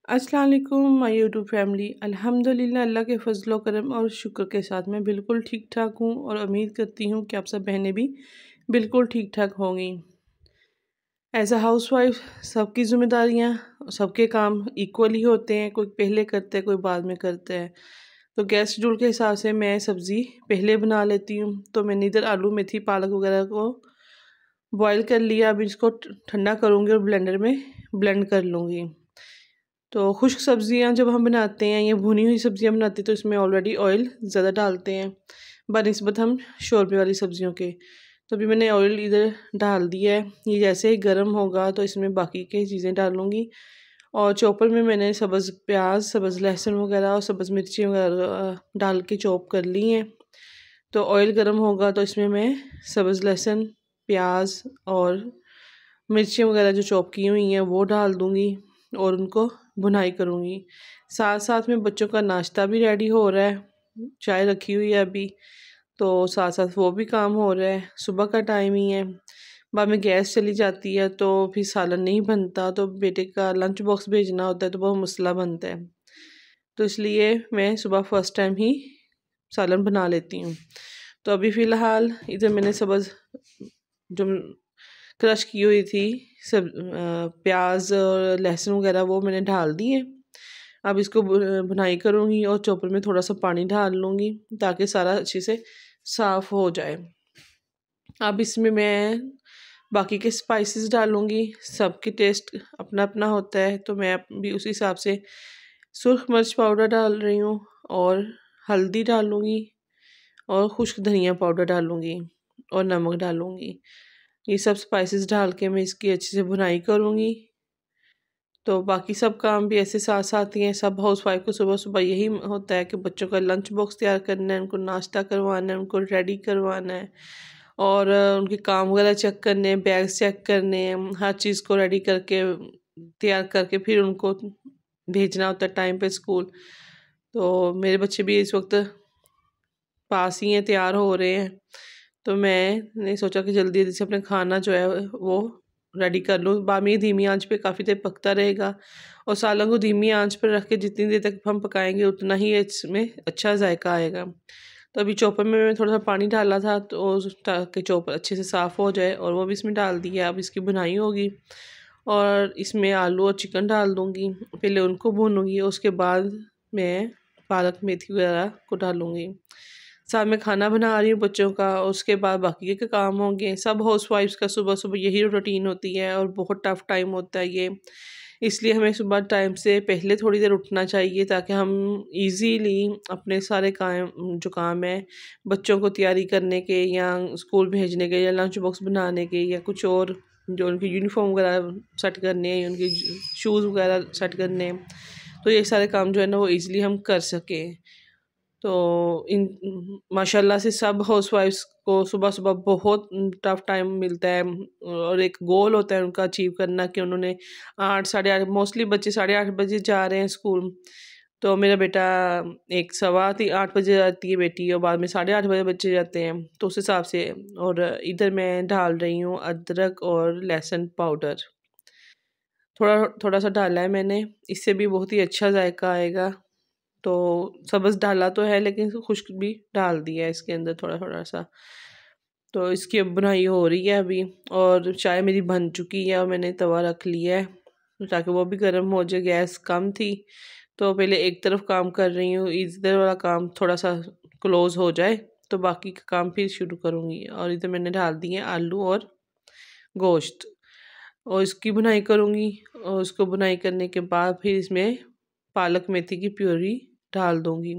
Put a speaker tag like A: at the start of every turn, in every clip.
A: अस्सलाम वालेकुम my YouTube family. अल्हम्दुलिल्लाह अल्लाह के फजलो करम और शुक्र के साथ मैं बिल्कुल ठीक ठाक हूँ और उम्मीद करती हूँ कि आप सब बहनें भी बिल्कुल ठीक ठाक होंगी। एज अ हाउस वाइफ सबकी ज़िम्मेदारियाँ सबके काम इक्वली होते हैं, कोई पहले करता है कोई बाद में करता है। तो गैस शेड्यूल के हिसाब से मैं सब्ज़ी पहले बना लेती हूँ। तो मैंने इधर आलू मेथी पालक वगैरह को बॉयल कर लिया। अभी इसको ठंडा करूँगी और ब्लेंडर में ब्लेंड कर लूँगी। तो खुश्क सब्ज़ियाँ जब हम बनाते हैं या भुनी हुई सब्ज़ियाँ बनाते हैं तो इसमें ऑलरेडी ऑयल ज़्यादा डालते हैं बनिस्बत हम शोरबे वाली सब्ज़ियों के। तो अभी मैंने ऑयल इधर डाल दिया है। ये जैसे ही गर्म होगा तो इसमें बाकी की चीज़ें डालूँगी। और चॉपर में मैंने सब्ज़ प्याज सब्ज़ लहसुन वगैरह और सब्ज़ मिर्ची वगैरह डाल के चॉप कर ली हैं। तो ऑयल गर्म होगा तो इसमें मैं सब्ज़ लहसुन प्याज और मिर्ची वगैरह जो चॉप की हुई हैं वो डाल दूँगी और उनको भुनाई करूँगी। साथ साथ में बच्चों का नाश्ता भी रेडी हो रहा है, चाय रखी हुई है अभी, तो साथ साथ वो भी काम हो रहा है। सुबह का टाइम ही है, बाद में गैस चली जाती है तो फिर सालन नहीं बनता, तो बेटे का लंच बॉक्स भेजना होता है तो बहुत मसला बनता है। तो इसलिए मैं सुबह फर्स्ट टाइम ही सालन बना लेती हूँ। तो अभी फ़िलहाल इधर मैंने सब्ज़ जो क्रश की हुई थी सब प्याज और लहसुन वगैरह वो मैंने डाल दिए। अब इसको भुनाई करूँगी और चॉपर में थोड़ा सा पानी डाल लूँगी ताकि सारा अच्छे से साफ़ हो जाए। अब इसमें मैं बाकी के स्पाइसेस डालूँगी। सबके टेस्ट अपना अपना होता है तो मैं भी उसी हिसाब से सुर्ख मिर्च पाउडर डाल रही हूँ और हल्दी डालूँगी और खुश्क धनिया पाउडर डालूँगी और नमक डालूँगी। ये सब स्पाइसेस डाल के मैं इसकी अच्छे से भुनाई करूँगी। तो बाकी सब काम भी ऐसे साथ साथ ही हैं। सब हाउस वाइफ को सुबह सुबह यही होता है कि बच्चों का लंच बॉक्स तैयार करना है, उनको नाश्ता करवाना है, उनको रेडी करवाना है और उनके काम वगैरह चेक करने हैं, बैग्स चेक करने हैं, हर चीज़ को रेडी करके तैयार करके फिर उनको भेजना होता है टाइम पे स्कूल। तो मेरे बच्चे भी इस वक्त पास ही हैं, तैयार हो रहे हैं। तो मैंने सोचा कि जल्दी जल्दी से अपना खाना जो है वो रेडी कर लूँ। बामी धीमी आंच पे काफ़ी देर पकता रहेगा और सालन को धीमी आंच पर रख के जितनी देर तक हम पकाएंगे उतना ही इसमें अच्छा जायका आएगा। तो अभी चॉपर में मैं थोड़ा सा पानी डाला था तो ताकि चॉपर अच्छे से साफ़ हो जाए और वो भी इसमें डाल दिया। अब इसकी भुनाई होगी और इसमें आलू और चिकन डाल दूँगी। पहले उनको भूनूँगी, उसके बाद मैं पालक मेथी वगैरह को डालूँगी। साथ में खाना बना रही हूँ बच्चों का, उसके बाद बाकी के काम होंगे। सब हाउसवाइफ्स का सुबह सुबह यही रूटीन होती है और बहुत टफ टाइम होता है ये। इसलिए हमें सुबह टाइम से पहले थोड़ी देर उठना चाहिए ताकि हम इजीली अपने सारे काम जो काम है बच्चों को तैयारी करने के या स्कूल भेजने के या लंच बॉक्स बनाने के या कुछ और जो उनकी यूनिफॉर्म वगैरह सेट करने हैं, उनके शूज़ वगैरह सेट करने हैं, तो ये सारे काम जो है ना वो ईज़िली हम कर सकें। तो इन माशाल्लाह से सब हाउसवाइफ्स को सुबह-सुबह बहुत टफ टाइम मिलता है और एक गोल होता है उनका अचीव करना कि उन्होंने 8 साढ़े 8 मोस्टली बच्चे साढ़े 8 बजे जा रहे हैं स्कूल। तो मेरा बेटा एक सवा 8 बजे जाती है बेटी और बाद में साढ़े 8 बजे बच्चे जाते हैं। तो उस हिसाब से और इधर मैं डाल रही हूँ अदरक और लहसुन पाउडर। थोड़ा-सा डाला है मैंने, इससे भी बहुत ही अच्छा जायका आएगा। तो सब्ज़ डाला तो है लेकिन खुश्क भी डाल दिया है इसके अंदर थोड़ा-थोड़ा सा। तो इसकी अब बुनाई हो रही है अभी और चाय मेरी बन चुकी है और मैंने तवा रख लिया है ताकि वो भी गर्म हो जाए। गैस कम थी तो पहले एक तरफ काम कर रही हूँ, इधर वाला काम थोड़ा-सा क्लोज़ हो जाए तो बाकी का काम फिर शुरू करूँगी। और इधर मैंने डाल दिए आलू और गोश्त और इसकी बुनाई करूँगी और उसको बुनाई करने के बाद फिर इसमें पालक मेथी की प्यूरी डाल दूँगी।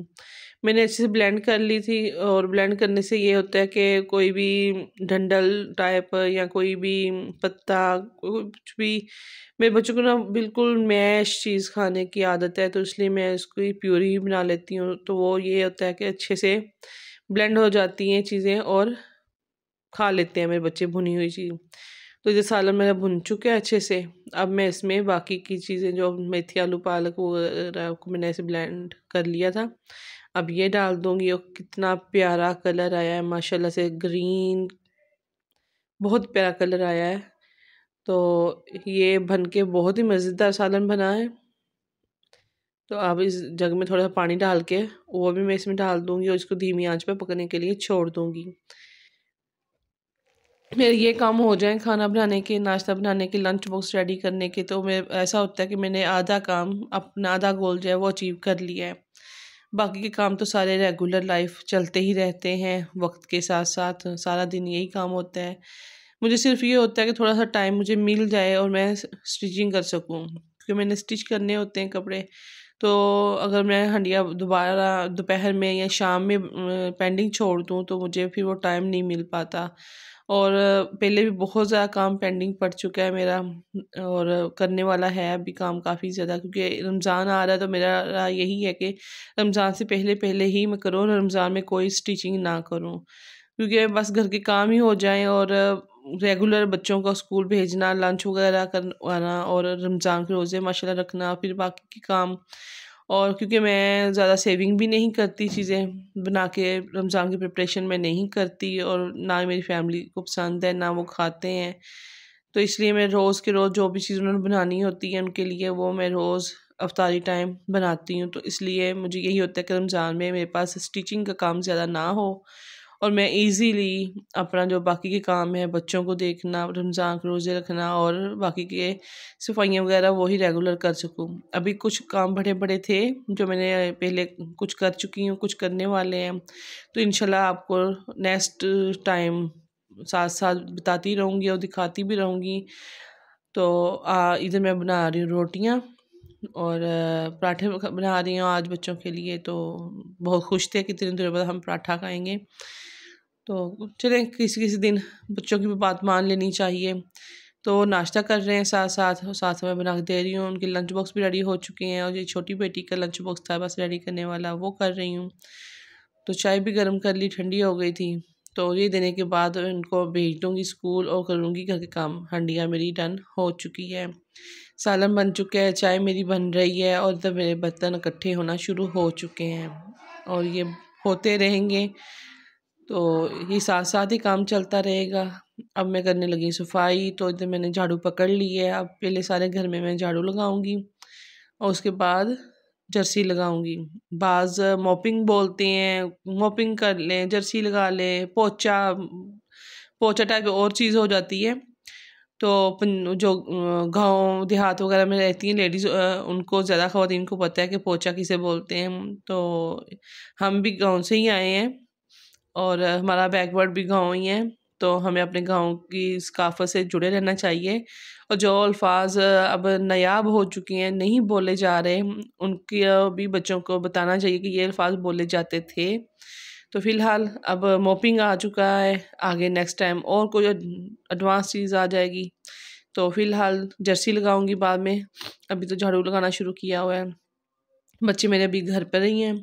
A: मैंने अच्छे से ब्लेंड कर ली थी और ब्लेंड करने से ये होता है कि कोई भी डंठल टाइप या कोई भी पत्ता कुछ भी, मेरे बच्चों को ना बिल्कुल मैश चीज़ खाने की आदत है तो इसलिए मैं इसकी प्यूरी ही बना लेती हूँ। तो वो ये होता है कि अच्छे से ब्लेंड हो जाती हैं चीज़ें और खा लेते हैं मेरे बच्चे भुनी हुई चीज़। तो ये सालन मेरा भुन चुका है अच्छे से। अब मैं इसमें बाकी की चीज़ें जो मेथी आलू पालक वगैरह को मैंने ऐसे ब्लेंड कर लिया था, अब ये डाल दूँगी और कितना प्यारा कलर आया है माशाल्लाह से, ग्रीन बहुत प्यारा कलर आया है। तो ये बन के बहुत ही मज़ेदार सालन बना है। तो अब इस जग में थोड़ा सा पानी डाल के वो भी मैं इसमें डाल दूँगी और इसको धीमी आंच पे पकने के लिए छोड़ दूँगी। मेरे ये काम हो जाए खाना बनाने के, नाश्ता बनाने के, लंच बॉक्स रेडी करने के, तो मैं ऐसा होता है कि मैंने आधा काम अपना, आधा गोल जो है वो अचीव कर लिया है। बाकी के काम तो सारे रेगुलर लाइफ चलते ही रहते हैं, वक्त के साथ साथ सारा दिन यही काम होता है। मुझे सिर्फ ये होता है कि थोड़ा सा टाइम मुझे मिल जाए और मैं स्टिचिंग कर सकूँ, क्योंकि मैंने स्टिच करने होते हैं कपड़े। तो अगर मैं हंडिया दोबारा दोपहर में या शाम में पेंडिंग छोड़ दूँ तो मुझे फिर वो टाइम नहीं मिल पाता। और पहले भी बहुत ज़्यादा काम पेंडिंग पड़ चुका है मेरा, और करने वाला है अभी काम काफ़ी ज़्यादा, क्योंकि रमज़ान आ रहा है तो मेरा यही है कि रमज़ान से पहले पहले ही मैं करूँ और रमज़ान में कोई स्टिचिंग ना करूँ, क्योंकि बस घर के काम ही हो जाएँ और रेगुलर बच्चों को स्कूल भेजना, लंच वगैरह करवाना और रमज़ान के रोज़े माशाल्लाह रखना, फिर बाकी के काम। और क्योंकि मैं ज़्यादा सेविंग भी नहीं करती, चीज़ें बना के रमज़ान की प्रिपरेशन मैं नहीं करती, और ना ही मेरी फैमिली को पसंद है, ना वो खाते हैं। तो इसलिए मैं रोज़ के रोज़ जो भी चीज़ उन्होंने बनानी होती है उनके लिए, वो मैं रोज़ अफ्तारी टाइम बनाती हूँ। तो इसलिए मुझे यही होता है कि रमज़ान में मेरे पास स्टिचिंग का काम ज़्यादा ना हो और मैं ईज़िली अपना जो बाकी के काम है, बच्चों को देखना, रमज़ान के रोज़े रखना और बाकी के सफाइयाँ वगैरह वो ही रेगुलर कर सकूँ। अभी कुछ काम बड़े-बड़े थे जो मैंने पहले कुछ कर चुकी हूँ, कुछ करने वाले हैं। तो इंशाल्लाह आपको नेक्स्ट टाइम साथ-साथ बताती रहूँगी और दिखाती भी रहूँगी। तो इधर मैं बना रही हूँ रोटियाँ और पराठे बना रही हूँ आज बच्चों के लिए, तो बहुत खुश थे कि इतने दिनों बाद हम पराठा खाएँगे। तो चलें किसी-किसी दिन बच्चों की भी बात मान लेनी चाहिए। तो नाश्ता कर रहे हैं साथ-साथ और साथ में बना के दे रही हूँ। उनके लंच बॉक्स भी रेडी हो चुके हैं और ये छोटी बेटी का लंच बॉक्स था बस रेडी करने वाला, वो कर रही हूँ। तो चाय भी गर्म कर ली, ठंडी हो गई थी। तो ये देने के बाद इनको भेज दूँगी स्कूल और करूँगी घर के काम। हंडिया मेरी डन हो चुकी है, सालन बन चुका है, चाय मेरी बन रही है और इधर मेरे बर्तन इकट्ठे होना शुरू हो चुके हैं और ये होते रहेंगे। तो ये साथ-साथ ही काम चलता रहेगा। अब मैं करने लगी सफाई, तो इधर मैंने झाड़ू पकड़ ली है। अब पहले सारे घर में मैं झाड़ू लगाऊँगी और उसके बाद जर्सी लगाऊँगी। बाज़ मॉपिंग बोलते हैं, मॉपिंग कर लें, जर्सी लगा लें, पोंछा पोंछा टाइप और चीज़ हो जाती है। तो जो गाँव देहात वगैरह में रहती हैं लेडीज़, उनको ज़्यादा ख़वातीन को पता है कि पोंछा किसे बोलते हैं। तो हम भी गाँव से ही आए हैं और हमारा बैकवर्ड भी गाँव ही है, तो हमें अपने गाँव की सकाफ़त से जुड़े रहना चाहिए। और जो अल्फ़ाज़ अब नायाब हो चुके हैं, नहीं बोले जा रहे, उनके भी बच्चों को बताना चाहिए कि ये अल्फ़ाज़ बोले जाते थे। तो फ़िलहाल अब मोपिंग आ चुका है, आगे नेक्स्ट टाइम और कोई एडवांस चीज़ आ जाएगी। तो फ़िलहाल जर्सी लगाऊँगी बाद में, अभी तो झाड़ू लगाना शुरू किया हुआ है। बच्चे मेरे अभी घर पर ही हैं,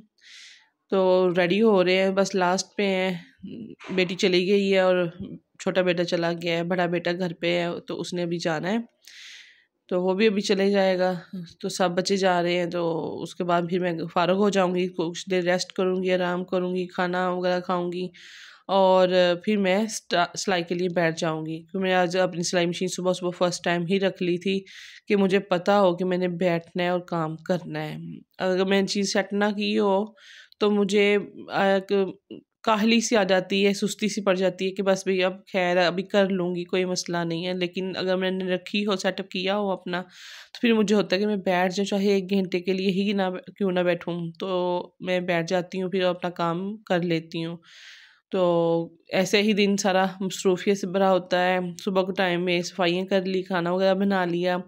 A: तो रेडी हो रहे हैं, बस लास्ट पे हैं। बेटी चली गई है और छोटा बेटा चला गया है, बड़ा बेटा घर पे है तो उसने अभी जाना है, तो वो भी अभी चले जाएगा। तो सब बच्चे जा रहे हैं, तो उसके बाद फिर मैं फ़ारुग हो जाऊँगी, कुछ देर रेस्ट करूँगी, आराम करूँगी, खाना वगैरह खाऊँगी और फिर मैं सिलाई के लिए बैठ जाऊँगी। क्योंकि मैं आज अपनी सिलाई मशीन सुबह-सुबह फर्स्ट टाइम ही रख ली थी कि मुझे पता हो कि मैंने बैठना है और काम करना है। अगर मैंने चीज़ सेट ना की हो तो मुझे एक काहली सी आ जाती है, सुस्ती सी पड़ जाती है कि बस भई अब ख़ैर अभी कर लूँगी, कोई मसला नहीं है। लेकिन अगर मैंने रखी हो, सेटअप किया हो अपना, तो फिर मुझे होता है कि मैं बैठ जाऊँ, चाहे 1 घंटे के लिए ही ना क्यों ना बैठूँ, तो मैं बैठ जाती हूँ, फिर अपना काम कर लेती हूँ। तो ऐसे ही दिन सारा मसरूफ़ियत से भरा होता है। सुबह के टाइम में सफाइयाँ कर ली, खाना वगैरह बना लिया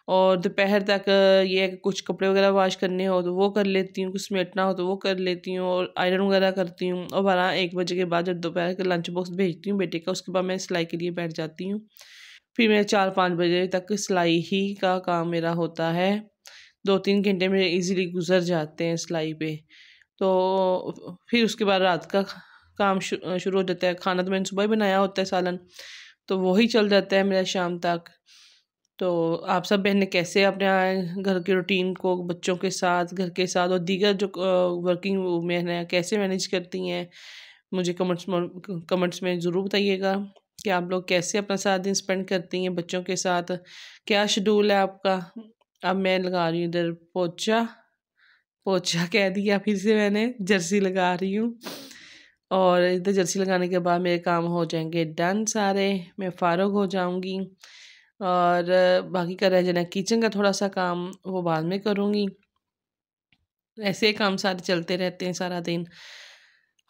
A: और दोपहर तक ये है कि कुछ कपड़े वगैरह वॉश करने हो तो वो कर लेती हूँ, कुछ समेटना हो तो वो कर लेती हूँ और आयरन वगैरह करती हूँ। और 12-1 बजे के बाद जब दोपहर का लंच बॉक्स भेजती हूँ बेटे का, उसके बाद मैं सिलाई के लिए बैठ जाती हूँ। फिर मैं 4-5 बजे तक सिलाई ही का काम मेरा होता है। 2-3 घंटे मेरे ईज़िली गुज़र जाते हैं सिलाई पे। तो फिर उसके बाद रात का काम शुरू हो जाता है। खाना तो मैंने सुबह ही बनाया होता है सालन, तो वो ही चल जाता है मेरा शाम तक। तो आप सब बहनें कैसे अपने घर के रूटीन को बच्चों के साथ, घर के साथ और दीगर जो वर्किंग वूमेन हैं, कैसे मैनेज करती हैं? मुझे कमेंट्स में ज़रूर बताइएगा कि आप लोग कैसे अपना सारा दिन स्पेंड करती हैं बच्चों के साथ? क्या शेड्यूल है आपका? अब मैं लगा रही हूँ इधर पोंछा पोछा कह दिया, फिर से मैंने जर्सी लगा रही हूँ। और इधर जर्सी लगाने के बाद मेरे काम हो जाएंगे डन सारे, मैं फ़ारुग हो जाऊँगी। और बाकी का रह जाना किचन का थोड़ा सा काम, वो बाद में करूँगी। ऐसे काम सारे चलते रहते हैं सारा दिन।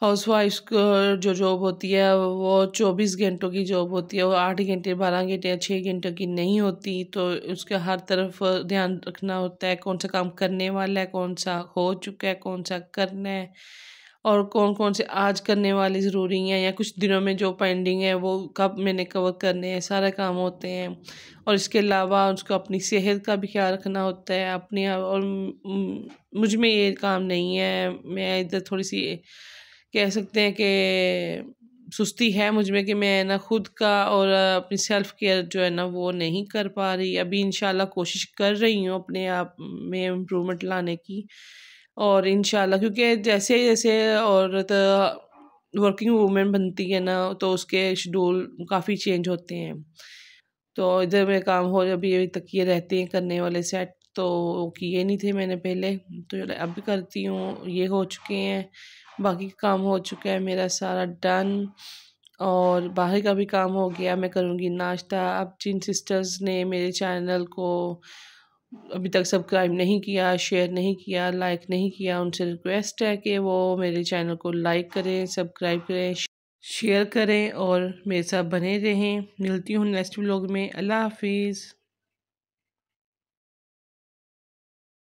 A: हाउसवाइफ्स को जो जॉब होती है वो 24 घंटों की जॉब होती है, वो 8 घंटे 12 घंटे या 6 घंटों की नहीं होती। तो उसका हर तरफ ध्यान रखना होता है, कौन सा काम करने वाला है, कौन सा हो चुका है, कौन सा करना है, और कौन कौन से आज करने वाले ज़रूरी हैं, या कुछ दिनों में जो पेंडिंग है वो कब मैंने कवर करने हैं, सारे काम होते हैं। और इसके अलावा उसको अपनी सेहत का भी ख्याल रखना होता है अपनी। और मुझ में ये काम नहीं है, मैं इधर थोड़ी सी कह सकते हैं कि सुस्ती है मुझ में कि मैं ना खुद का और अपनी सेल्फ केयर जो है ना वो नहीं कर पा रही। अभी इंशाल्लाह कोशिश कर रही हूँ अपने आप में इम्प्रूवमेंट लाने की। और इंशाल्लाह क्योंकि जैसे जैसे औरत वर्किंग वूमेन बनती है ना तो उसके शेड्यूल काफ़ी चेंज होते हैं। तो इधर मेरे काम हो अभी तक ये रहते हैं करने वाले सेट, तो किए नहीं थे मैंने पहले, तो अब भी करती हूँ, ये हो चुके हैं। बाकी काम हो चुका है मेरा सारा डन। और बाहर का भी काम हो गया, मैं करूँगी नाश्ता। अब जिन सिस्टर्स ने मेरे चैनल को अभी तक सब्सक्राइब नहीं किया, शेयर नहीं किया, लाइक नहीं किया, उनसे रिक्वेस्ट है कि वो मेरे चैनल को लाइक करें, सब्सक्राइब करें, शेयर करें और मेरे साथ बने रहें। मिलती हूँ नेक्स्ट व्लॉग में। अल्लाह हाफिज़।